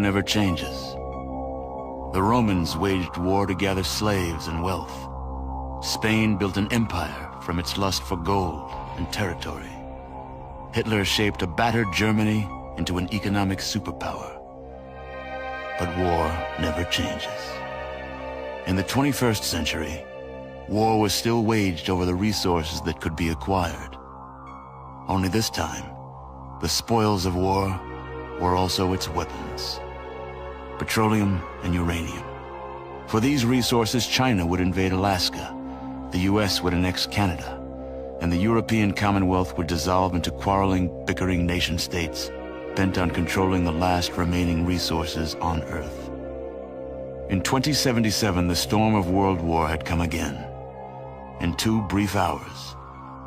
never changes. The Romans waged war to gather slaves and wealth. Spain built an empire from its lust for gold and territory. Hitler shaped a battered Germany into an economic superpower. But war never changes. In the 21st century, war was still waged over the resources that could be acquired. Only this time, the spoils of war were also its weapons: petroleum and uranium. For these resources, China would invade Alaska, the US would annex Canada, and the European Commonwealth would dissolve into quarreling, bickering nation-states bent on controlling the last remaining resources on Earth. In 2077, the storm of World War had come again. In 2 brief hours,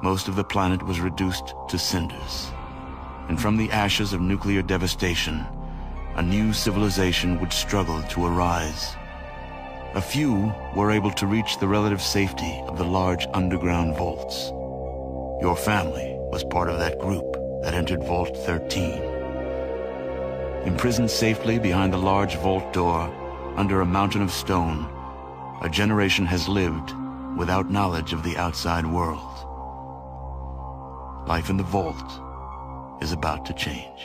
most of the planet was reduced to cinders. And from the ashes of nuclear devastation, a new civilization would struggle to arise. A few were able to reach the relative safety of the large underground vaults. Your family was part of that group that entered Vault 13. Imprisoned safely behind the large vault door, under a mountain of stone, a generation has lived without knowledge of the outside world. Life in the vault is about to change.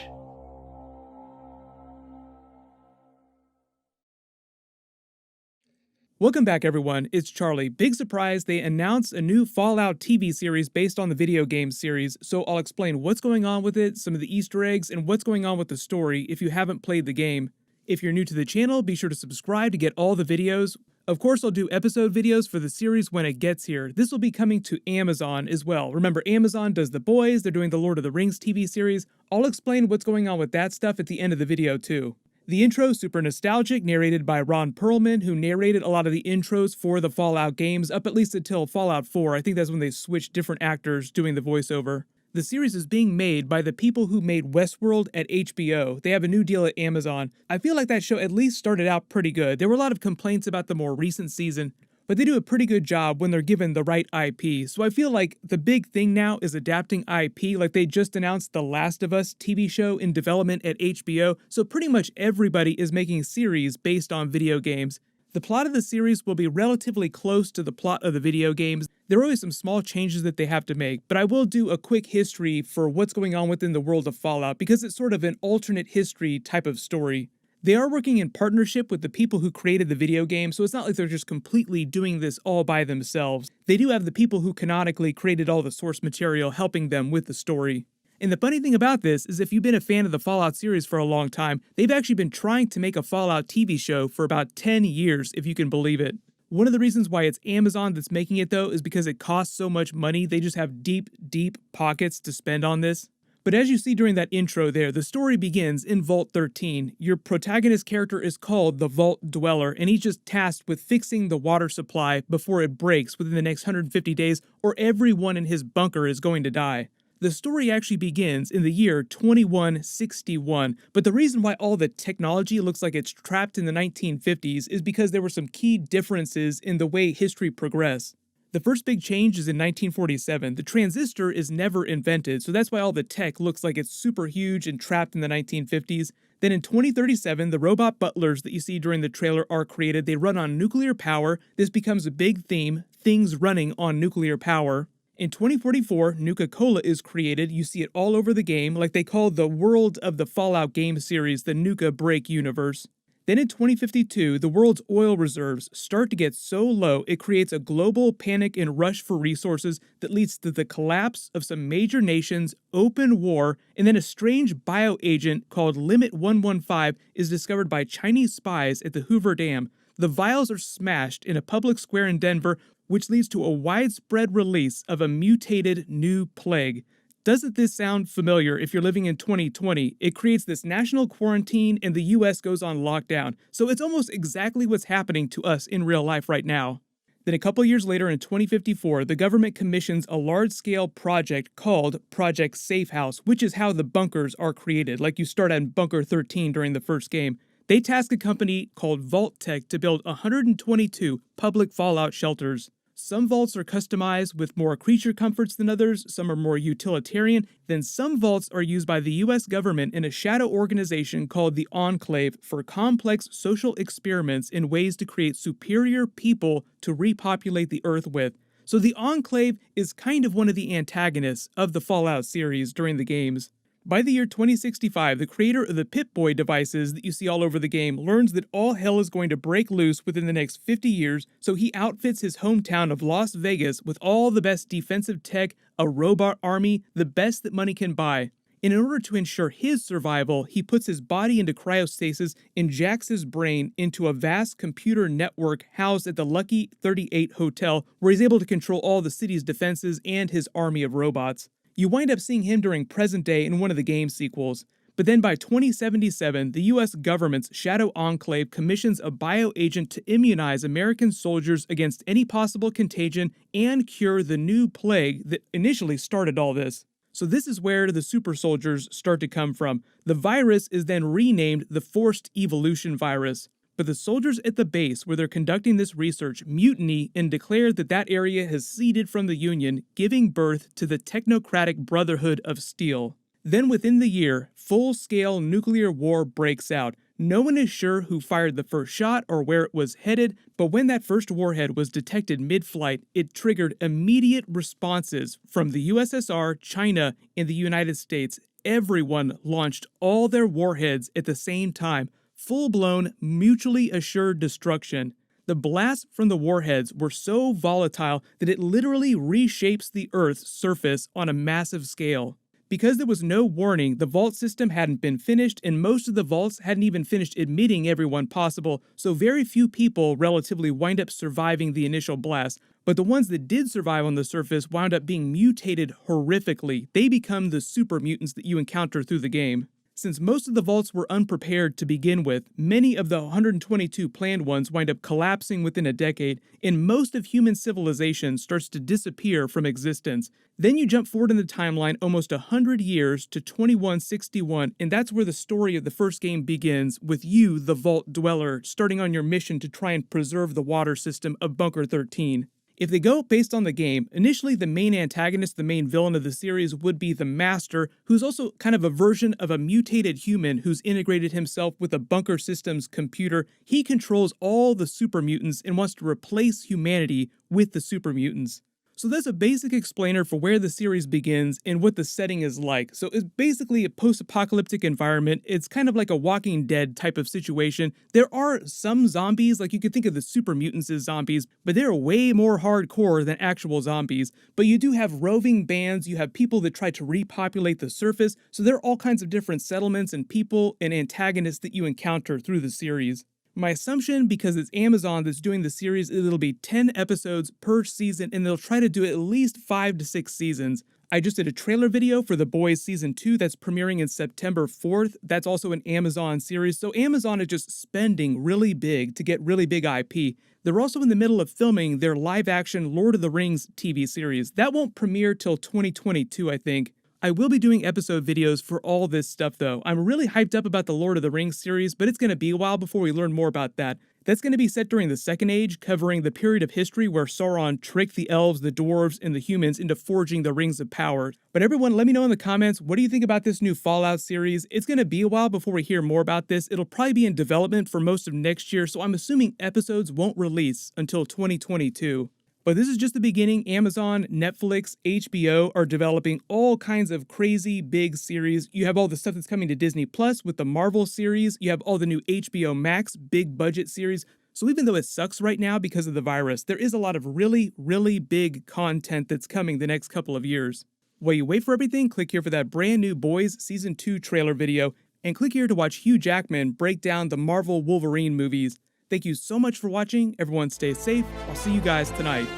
Welcome back, everyone. It's Charlie. Big surprise, they announced a new Fallout TV series based on the video game series, so I'll explain what's going on with it, some of the Easter eggs, and what's going on with the story if you haven't played the game. If you're new to the channel, be sure to subscribe to get all the videos. Of course, I'll do episode videos for the series when it gets here. This will be coming to Amazon as well. Remember, Amazon does The Boys, they're doing the Lord of the Rings TV series. I'll explain what's going on with that stuff at the end of the video too. The intro, super nostalgic, narrated by Ron Perlman, who narrated a lot of the intros for the Fallout games, up at least until Fallout 4. I think that's when they switched different actors doing the voiceover. The series is being made by the people who made Westworld at HBO. They have a new deal at Amazon. I feel like that show at least started out pretty good. There were a lot of complaints about the more recent season, but they do a pretty good job when they're given the right IP. So I feel like the big thing now is adapting IP, like they just announced the Last of Us TV show in development at HBO, so pretty much everybody is making series based on video games. The plot of the series will be relatively close to the plot of the video games. There are always some small changes that they have to make, but I will do a quick history for what's going on within the world of Fallout, because it's sort of an alternate history type of story. They are working in partnership with the people who created the video game, so it's not like they're just completely doing this all by themselves. They do have the people who canonically created all the source material helping them with the story. And the funny thing about this is if you've been a fan of the Fallout series for a long time, they've actually been trying to make a Fallout TV show for about 10 years, if you can believe it. One of the reasons why it's Amazon that's making it though is because it costs so much money, they just have deep, deep pockets to spend on this. But as you see during that intro there, the story begins in Vault 13. Your protagonist character is called the Vault Dweller, and he's just tasked with fixing the water supply before it breaks within the next 150 days, or everyone in his bunker is going to die. The story actually begins in the year 2161, but the reason why all the technology looks like it's trapped in the 1950s is because there were some key differences in the way history progressed. The first big change is in 1947. The transistor is never invented, so that's why all the tech looks like it's super huge and trapped in the 1950s. Then in 2037, the robot butlers that you see during the trailer are created. They run on nuclear power. This becomes a big theme, things running on nuclear power. In 2044, Nuka-Cola is created. You see it all over the game, like they call the world of the Fallout game series the Nuka Break universe. Then in 2052, the world's oil reserves start to get so low it creates a global panic and rush for resources that leads to the collapse of some major nations, open war, and then a strange bioagent called Limit 115 is discovered by Chinese spies at the Hoover Dam. The vials are smashed in a public square in Denver, which leads to a widespread release of a mutated new plague. Doesn't this sound familiar if you're living in 2020? It creates this national quarantine and the US goes on lockdown. So it's almost exactly what's happening to us in real life right now. Then a couple years later in 2054, the government commissions a large-scale project called Project Safe House, which is how the bunkers are created, like you start at Bunker 13 during the first game. They task a company called Vault Tech to build 122 public Fallout shelters. Some vaults are customized with more creature comforts than others, some are more utilitarian, then some vaults are used by the US government in a shadow organization called the Enclave for complex social experiments in ways to create superior people to repopulate the Earth with. So the Enclave is kind of one of the antagonists of the Fallout series during the games. By the year 2065, the creator of the Pip-Boy devices that you see all over the game learns that all hell is going to break loose within the next 50 years, so he outfits his hometown of Las Vegas with all the best defensive tech, a robot army, the best that money can buy. And in order to ensure his survival, he puts his body into cryostasis, injects his brain into a vast computer network housed at the Lucky 38 Hotel, where he's able to control all the city's defenses and his army of robots. You wind up seeing him during present day in one of the game sequels. But then by 2077, the US government's Shadow Enclave commissions a bioagent to immunize American soldiers against any possible contagion and cure the new plague that initially started all this. So this is where the super soldiers start to come from. The virus is then renamed the Forced Evolution Virus. But the soldiers at the base where they're conducting this research mutiny and declare that that area has seceded from the Union, giving birth to the Technocratic Brotherhood of Steel. Then within the year, full-scale nuclear war breaks out. No one is sure who fired the first shot or where it was headed, but when that first warhead was detected mid-flight, it triggered immediate responses from the USSR, China, and the United States. Everyone launched all their warheads at the same time. Full-blown, mutually assured destruction. The blasts from the warheads were so volatile that it literally reshapes the Earth's surface on a massive scale. Because there was no warning, the vault system hadn't been finished, and most of the vaults hadn't even finished admitting everyone possible, so very few people relatively wind up surviving the initial blast. But the ones that did survive on the surface wound up being mutated horrifically. They become the super mutants that you encounter through the game. Since most of the vaults were unprepared to begin with, many of the 122 planned ones wind up collapsing within a decade, and most of human civilization starts to disappear from existence. Then you jump forward in the timeline almost 100 years to 2161, and that's where the story of the first game begins, with you, the Vault Dweller, starting on your mission to try and preserve the water system of Bunker 13. If they go based on the game, initially the main antagonist, the main villain of the series would be the Master, who's also kind of a version of a mutated human who's integrated himself with a bunker system's computer. He controls all the super mutants and wants to replace humanity with the super mutants. So that's a basic explainer for where the series begins and what the setting is like. So it's basically a post-apocalyptic environment. It's kind of like a Walking Dead type of situation. There are some zombies, like you could think of the super mutants as zombies, but they're way more hardcore than actual zombies. But you do have roving bands, you have people that try to repopulate the surface, so there are all kinds of different settlements and people and antagonists that you encounter through the series. My assumption, because it's Amazon that's doing the series, is it'll be 10 episodes per season, and they'll try to do at least 5 to 6 seasons. I just did a trailer video for The Boys Season 2 that's premiering in September 4th. That's also an Amazon series, so Amazon is just spending really big to get really big IP. They're also in the middle of filming their live-action Lord of the Rings TV series. That won't premiere till 2022, I think. I will be doing episode videos for all this stuff though. I'm really hyped up about the Lord of the Rings series, but it's going to be a while before we learn more about that. That's going to be set during the Second Age, covering the period of history where Sauron tricked the elves, the dwarves, and the humans into forging the Rings of Power. But everyone, let me know in the comments, what do you think about this new Fallout series? It's going to be a while before we hear more about this. It'll probably be in development for most of next year, so I'm assuming episodes won't release until 2022. But this is just the beginning. Amazon, Netflix, HBO are developing all kinds of crazy big series. You have all the stuff that's coming to Disney Plus with the Marvel series. You have all the new HBO Max big budget series. So even though it sucks right now because of the virus, there is a lot of really, really big content that's coming the next couple of years. While you wait for everything, click here for that brand new Boys Season 2 trailer video, and click here to watch Hugh Jackman break down the Marvel Wolverine movies. Thank you so much for watching. Everyone stay safe. I'll see you guys tonight.